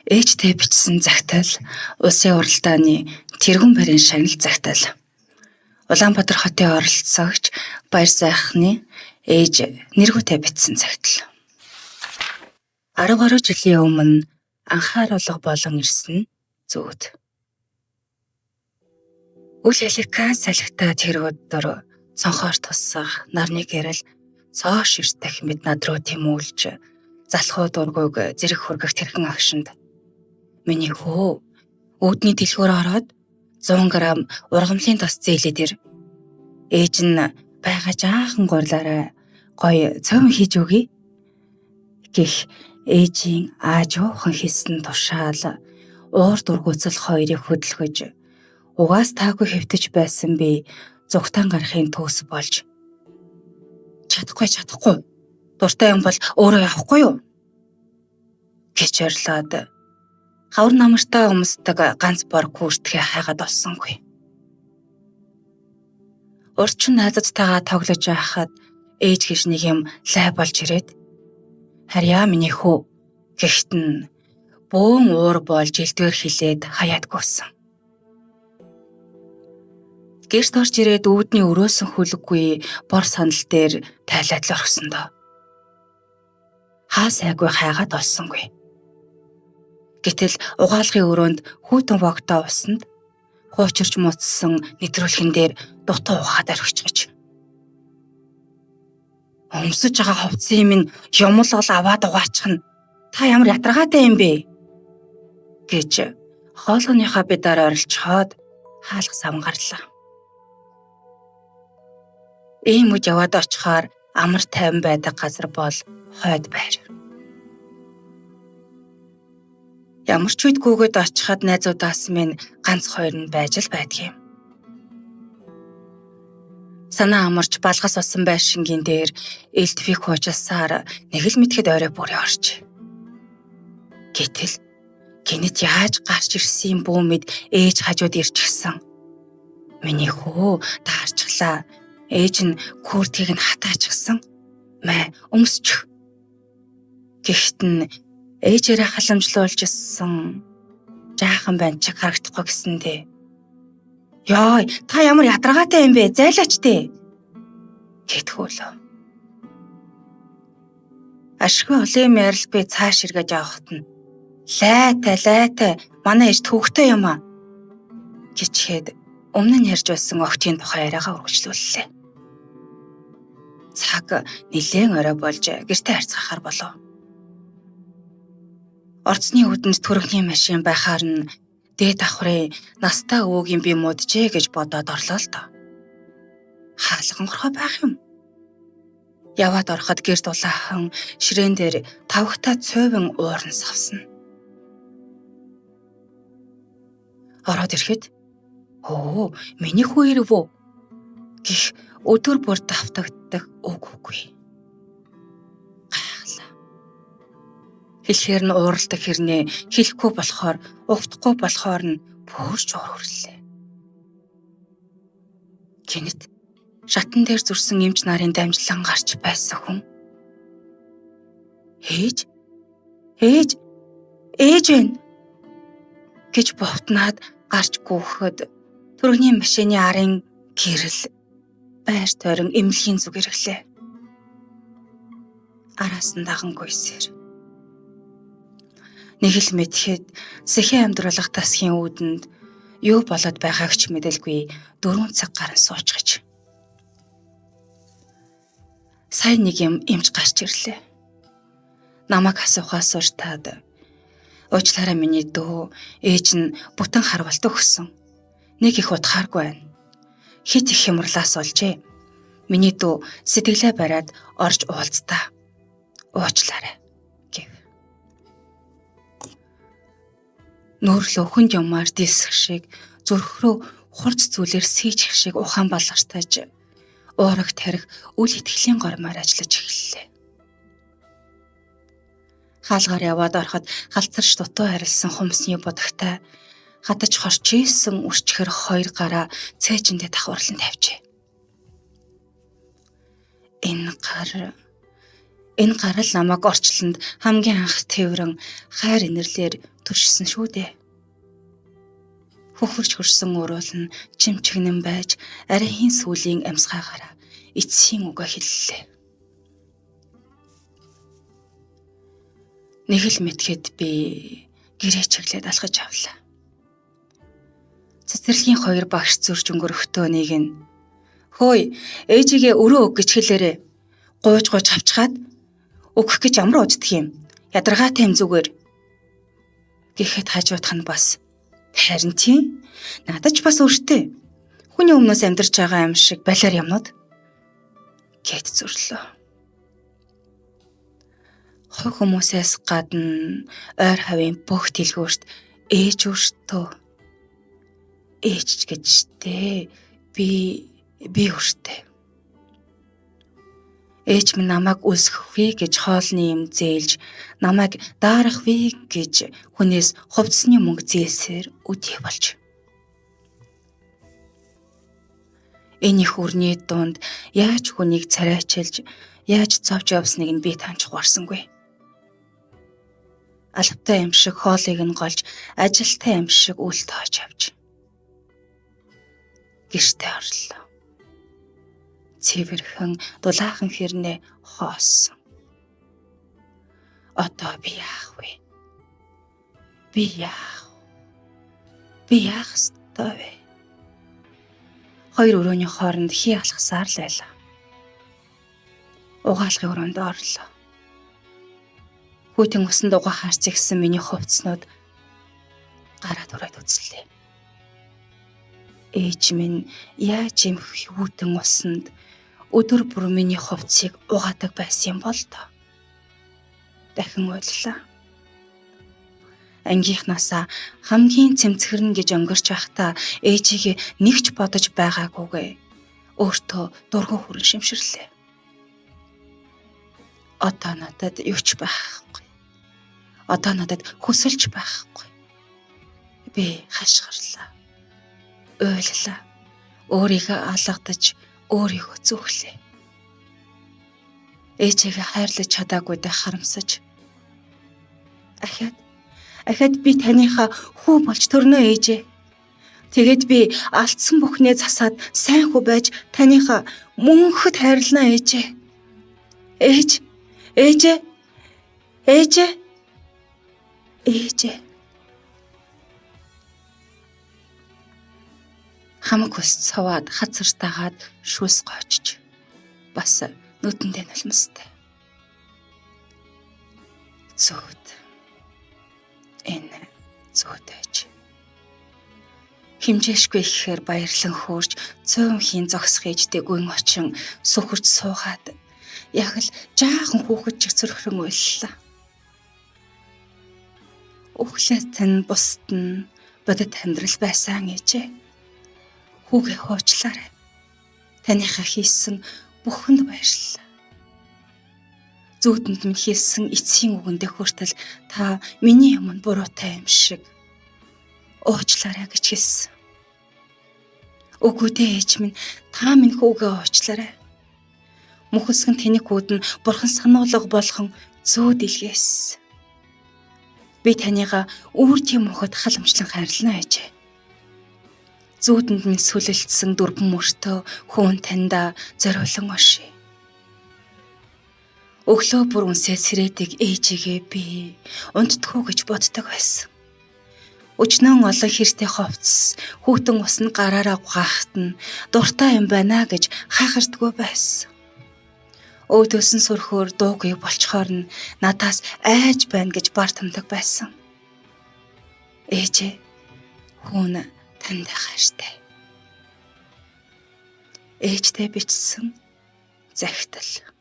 Ээжтэй бичсэн загтал, улсын уралдааны тэргүүн барин шагнал загтал. Улаанбаатар хотын оролцогч Баяр сайхны ээж нэргүүтэй бичсэн загтал. 10 гаруй жилийн өмнө анхааруулга болон ирсэн зүуд. Үл хэликаа салхитаа тэр өдөр цонхоор тусах нарны гэрэл цоо ширтэх мэд над руу тэмүүлж залхуу дургүйг зэрэг хүргэх тэрхэн агшинд миний хөө үүдний дэлгүүр ороод 100 г ургамлын тос зээлээд ир. Ээж нь байгаа жаахан гурлаараа гоё цөм хийж өгье гэх ээжийн аажуухан хийсэн тушаал уур дургуцал хоёрыг хөдөлгөж угаас таагүй хэвтэж байсан би зүгтан гарахын төөс болж чадахгүй дуртай юм бол өөрөө явахгүй юу гэж ярьлаад хавар намартай өмсдөг ганц бор күртгээ хайгаад олсонгүй. Урчин найзуудтайгаа тоглож байхад ээж гэж нэг юм лай болж ирээд харьяа миний хөө гэхт нь бөөн уур болж элдвэр хилээд хаяадгүйсэн. Гэрт орж ирээд үүдний өрөөсөн хүлэггүй бор санал дээр тайлаад л орхисон доо. Хаа сайгүй хайгаад олсонгүй. Гэтэл угаалгын өрөөнд хүйтэн вогтоо усанд хуучирч муцсан нэвтрүүлхэн дээр дутуу ухаад орхиж. Өмсөж байгаа хувцсыг минь юмл ол аваад угаачих нь та ямар ятаргаатай юм бэ гэж хоолгоныхоо бидаар орилцоход хаалга самгарлаа. Ийм үед яваад очихоор амар тайван байдаг газар бол хойд байр. Ямар ч үед гүгээд очиход найзуудаас минь ганц хоёр нь байж л байдгийн. Санаа амарч балгас усан байшингийн дээр элдвийг хуучилсаар нэг л мэдхэд орой бүрээ орж. Гэтэл гинэт яаж гарч ирсэн бүү мэд ээж хажууд ирчихсэн. Миний хөө таарчлаа. Ээж нь күртгийг нь хатаачихсан. Мэ өмсчих. Гэхдээ нь ээжээрээ халамжлуулж ирсэн жаахан байн чиг харагдахгүй гэсэндээ. Яа, та ямар ятаргаатай юм бэ? Зайлаач дээ. Гэтгүүлээ. Ашгүй олон юм ярил би цааш эргэж явахт нь лайтай манай ээж төвхтэй юм аа гэчихэд өмнө нь ярьж байсан огтын тухай яриагаа үргэлжлүүллээ. Цаг нэлээд орой болж гэртээ харьцахаар болов. Орцны үүдэнд түргэний машин байхаар нь дээд давхрын настай өвөгийн би муджээ гэж бодоод орлоо л доо. Хаалгангорхоо байх юм. Яваад ороход гэр дулаахан ширээн дээр тавхтаа цойвон уурн савсна. Ороод ирэхэд миний хүү ирв үү гэх өдөр бүр давтагддаг үгүй. Гайхлаа. Хэлэхээр нь ууралдаг хэрнээ хэлэхгүй болохоор угтахгүй болохоор нь пүрж уурлээ. Гинэт шатан дээр зүрсэн эмч нарын дамжлан гарч байсан хүн. Ээж байна гэж бовтнаад гарч гүйхэд түргэний машины арын гэрэл байр тойрон эмнэлгийн зүг ирэхлээ. Араас нь дагангүйсээр. Нэг л мэдхэд сэхэн амьдралах тасхийн үүдэнд юу болоод байгааг ч мэдэлгүй 4 цаг гарan суучгаж. Сайн нэг юм эмч гарч ирлээ. Намайг асуухаас уртаад уучлаарай миний дөө, ээж нь бүтэн харвалт өгсөн. Нэг их утгааргүй байна. Хит их хямралаас олжээ. Миний дүү сэтгэлээ бариад орж уулзтаа. Уучлаарай гэв. Нөөрлөө хүнд юмар дисэх шиг зүрх рүү хурц зүйлэр сийжих шиг ухаан балгартаж уурах тарих үл итгэлийн гормоор ажиллаж эхэллээ. Хаалгаар яваад ороход галзарч дутуу харилсан хумсны будагтай хатаж хорчийсэн үрчгэр 2 гараа цээжиндээ давхарлан тавьжээ. Энэ гар л намайг орчлонд хамгийн анх тээврэн хайр инэрлэр төршсөн шүү дээ. Хөхөрч хөрсөн уруул нь чимчгэнэн байж арийн сүлийн амьсгаагаараа эцсийн үгээ хэллээ. Нэг л мэдхэд би гэрээ чиглээд алхаж авлаа. Цэцэрлэгийн хоёр багш зурж өнгөрөхдөө нэг нь "Хөөе, ээжигээ өрөө өг гэж хэлээрээ. Гууж авчгаад өгөх гэж ямар уддаг юм? Ядаргаатай юм зүгээр." Гэхэд хажуудах нь бас "Харин тийм. Надад ч бас өөртөө хүний өмнөөс амьдарч байгаа юм шиг балиар юмнууд" гэд зүрлөө. Хой хүмүүсээс гадна ойр хавийн бүх дэлгүүрт ээж өөртөө ээж гэж штэ. Би өөртөө. Ээж минь намайг үлсгэх вэ гэж хоолны юм зээлж, намайг даарах вэ гэж хүнээс хувцсны мөнгө зээлсээр өдий болж. Энэ их үрний дунд яаж хүнийг царайчилж, яаж зовж явсныг нь би таньж ухаарсангүй. Алавтай юм шиг хоолыг нь голж, ажилтай юм шиг үл тоож авч гэртээ орлоо. Цэвэрхэн дулаахан хэрнээ хоосон. Одоо би яах вэ? Би яах ёстой вэ? Хоёр өрөөний хооронд хий алхасаар л байлаа. Угаалгын өрөөнд орлоо. Хүйтэн усанд угаахаар зэгсэн миний хувцснууд гараад ураад үзлээ. Ээж минь яаж юм хүйтэн усанд өдөр бүр миний хувцсыг угаадаг байсан юм бол тоо. Дахин ойллаа. Ангийнхнаасаа хамгийн цэмцгэрнэ гэж өнгөрч байхдаа ээжигээ нэгч бодож байгаагүйгээ өөртөө дургу хүрэн шимширлээ. Одоо надад юу ч байхгүй. Одоо надад хүсэлж байхгүй. Би хашгирлаа. Ойллаа. Өөрийгөө алгадаж, өөрийгөө зүглээ. Ээжигээ хайрлаж чадаагүйдээ харамсаж. Ахад би таныхаа хүү болж төрнө ээжээ. Тэгээд би алдсан бүхнээ засаад сайн хүү байж таныхаа мөнхөд хайрлана ээжээ. Ээжээ. Хамаг хүс цаваад хацартаагаад шүс гоочж бас нүдэндээ нулимстай. Зүуд. Энэ зүудэж. Химжээшгүй ихээр баярлан хөөрж цөөн хийн зогсох ээжтэй гүн очин сүхэрч суугаад яг л жаахан хүүхэд чиг зөрхрөн уйллаа. Өглөөт нь бусд нь бодит амьдрал байсан ээжээ. Хүүгээ хуучлаарай. Таныхаа хийсэн бүхэнд баярлалаа. Зүүдэнд минь хийсэн эцсийн үгэндээ хүртэл та миний юмд буруутай юм шиг уучлаарай гэж хэлсэн. Үгүй дээ ээж минь, та минь хүүгээ уучлаарай. Мөхөсгөн тэнийхүүд нь бурхан сануулга болгон зүүд илгээсэн. Би танийгаа үүр тийм мөхөд халамжлан хайрлана ээжээ. Зүүдэнд минь сүлэлцсэн дөрвөн мөртөө хүүн таньда зориулан ошие. Өглөө бүр үнсээ сэрээдэг ээжигээ би унтдаггүй гэж боддог байсан. Өчнөн олон хэртэй ховцс хүүтэн ус нь гараараа угаахт нь дуртай юм байна гэж хайхардгүй байсан. Өөдөөсөн сүрхөөр дуугүй болчхоор нь надаас айж байна гэж бар тамдаг байсан. Ээжээ, хүүн танд хайртай. Ээжтэй бичсэн захидал.